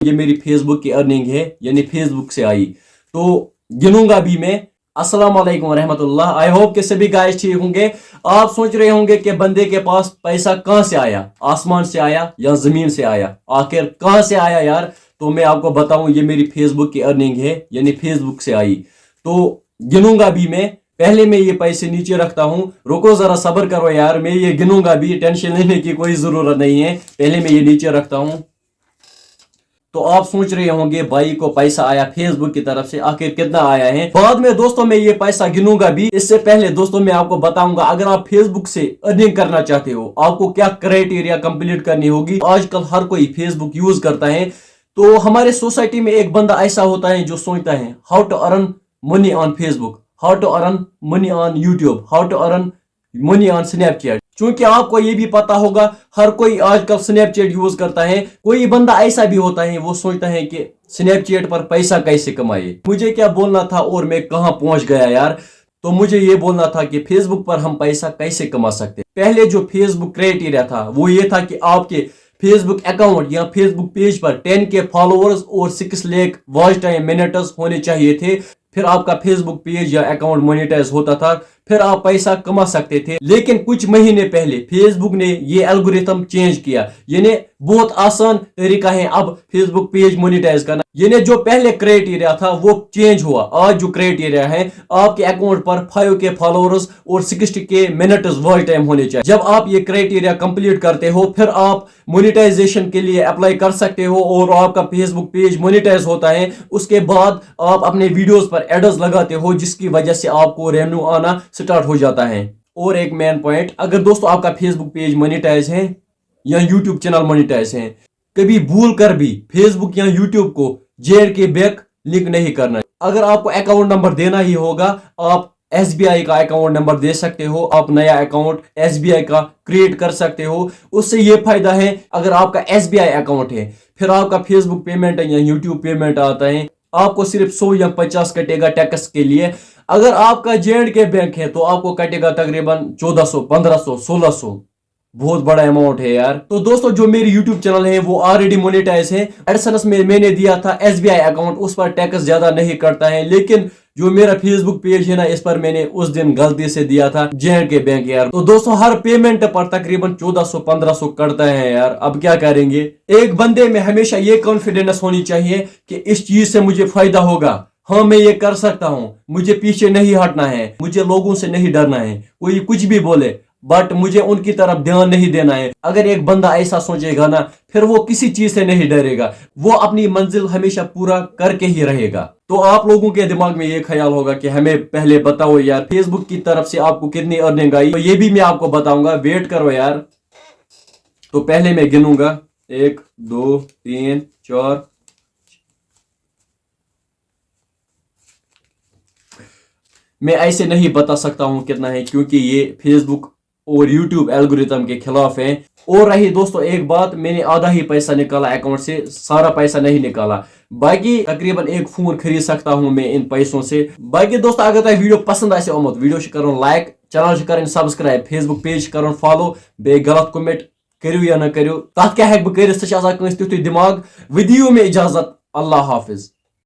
ये मेरी फेसबुक की अर्निंग है, यानी फेसबुक से आई, तो गिनूंगा भी मैं। अस्सलाम वालेकुम रहमतुल्लाह। आई होप कि सभी गाइस ठीक होंगे। आप सोच रहे होंगे कि बंदे के पास पैसा कहां से आया, आसमान से आया या जमीन से आया, आखिर कहां से आया यार? तो मैं आपको बताऊं, ये मेरी फेसबुक की अर्निंग है, यानी फेसबुक से आई, तो गिनूंगा भी मैं। पहले मैं ये पैसे नीचे रखता हूं, रुको जरा सब्र करो यार, मैं ये गिनूंगा भी, टेंशन लेने की कोई जरूरत नहीं है। पहले मैं ये नीचे रखता हूं। तो आप सोच रहे होंगे भाई को पैसा आया फेसबुक की तरफ से, आखिर कितना आया है? बाद में दोस्तों मैं ये पैसा गिनूंगा भी। इससे पहले दोस्तों मैं आपको बताऊंगा, अगर आप फेसबुक से अर्निंग करना चाहते हो, आपको क्या क्राइटेरिया कंप्लीट करनी होगी। आजकल हर कोई फेसबुक यूज करता है, तो हमारे सोसाइटी में एक बंदा ऐसा होता है जो सोचता है how to earn money on Facebook, how to earn money on YouTube, how to earn money on Snapchat. क्योंकि आपको ये भी पता होगा हर कोई आजकल स्नैपचैट यूज करता है। कोई बंदा ऐसा भी होता है, वो सोचता है कि स्नैपचैट पर पैसा कैसे कमाए। मुझे क्या बोलना था और मैं कहां पहुंच गया यार। तो मुझे ये बोलना था कि फेसबुक पर हम पैसा कैसे कमा सकते। पहले जो फेसबुक क्राइटेरिया था वो ये था कि आपके फेसबुक अकाउंट या फेसबुक पेज पर 10 के फॉलोअर्स और 6 लाख वॉच टाइम मिनट्स होने चाहिए थे। फिर आपका फेसबुक पेज या अकाउंट मोनेटाइज होता था, फिर आप पैसा कमा सकते थे। लेकिन कुछ महीने पहले फेसबुक ने ये एल्गोरिथम चेंज किया, यानी बहुत आसान तरीका है अब फेसबुक पेज मोनेटाइज करना। यानी जो पहले क्राइटेरिया था वो चेंज हुआ। आज जो क्राइटेरिया है, आपके अकाउंट पर 5 के फॉलोअर्स और 60 के मिनट्स वॉच टाइम होने चाहिए। जब आप ये क्राइटेरिया कंप्लीट करते हो, फिर आप मोनेटाइजेशन के लिए अप्लाई कर सकते हो और आपका फेसबुक पेज मोनेटाइज होता है। उसके बाद आप अपने वीडियोस पर एड्स लगाते हो, जिसकी वजह से आपको रेवेन्यू आना स्टार्ट हो जाता है। और एक मेन पॉइंट, अगर दोस्तों आपका फेसबुक पेज मोनेटाइज है या यूट्यूब चैनल मोनेटाइज है, कभी भूल कर भी फेसबुक या यूट्यूब को JNK बैंक लिंक नहीं करना। अगर आपको अकाउंट नंबर देना ही होगा, आप SBI का अकाउंट नंबर दे सकते हो, आप नया अकाउंट SBI का क्रिएट कर सकते हो। उससे ये फायदा है, अगर आपका SBI अकाउंट है, फिर आपका फेसबुक पेमेंट या यूट्यूब पेमेंट आता है, आपको सिर्फ 100 या 50 कटेगा टैक्स के लिए। अगर आपका JNK बैंक है तो आपको कटेगा तकरीबन 1400, 1500, 1600। बहुत बड़ा अमाउंट है यार। तो दोस्तों जो मेरी YouTube चैनल है वो ऑलरेडी मोनेटाइज है। एडसेंस में मैंने दिया था SBI अकाउंट, उस पर टैक्स ज्यादा नहीं कटता है। लेकिन जो मेरा फेसबुक पेज है ना, इस पर मैंने उस दिन गलती से दिया था JNK बैंक यार। तो दोस्तों हर पेमेंट पर तकरीबन 1400, 1500 कटता है यार। अब क्या करेंगे? एक बंदे में हमेशा ये कॉन्फिडेंस होनी चाहिए कि इस चीज से मुझे फायदा होगा, हाँ मैं ये कर सकता हूँ, मुझे पीछे नहीं हटना है, मुझे लोगों से नहीं डरना है, कोई कुछ भी बोले बट मुझे उनकी तरफ ध्यान नहीं देना है। अगर एक बंदा ऐसा सोचेगा ना, फिर वो किसी चीज से नहीं डरेगा, वो अपनी मंजिल हमेशा पूरा करके ही रहेगा। तो आप लोगों के दिमाग में ये ख्याल होगा कि हमें पहले बताओ यार फेसबुक की तरफ से आपको कितनी अर्निंग आई, तो ये भी मैं आपको बताऊंगा, वेट करो यार। तो पहले मैं गिनूंगा 1 2 3 4। मैं ऐसे नहीं बता सकता हूं कितना है, क्योंकि ये फेसबुक और यूट्यूब एल्गोरिथम के खिलाफ है। और रही दोस्तों एक बात, मैंने आधा ही पैसा निकाला अकाउंट से, सारा पैसा नहीं निकाला। बाकी तकरीबन एक फोन खरीद सकता हूं मैं इन पैसों से। बाकी दोस्तों अगर तुम वीडियो पसंद आए ओमुत, वीडियो करो लाइक, चैनल करें सब्सक्राइब, फेसबुक पेज करो फॉलो, बे गलत कमेंट करियो या न करियो, तथ क्या हेक बह कर, सह दिमाग। विदियो में इजाजत, अल्लाह हाफिज।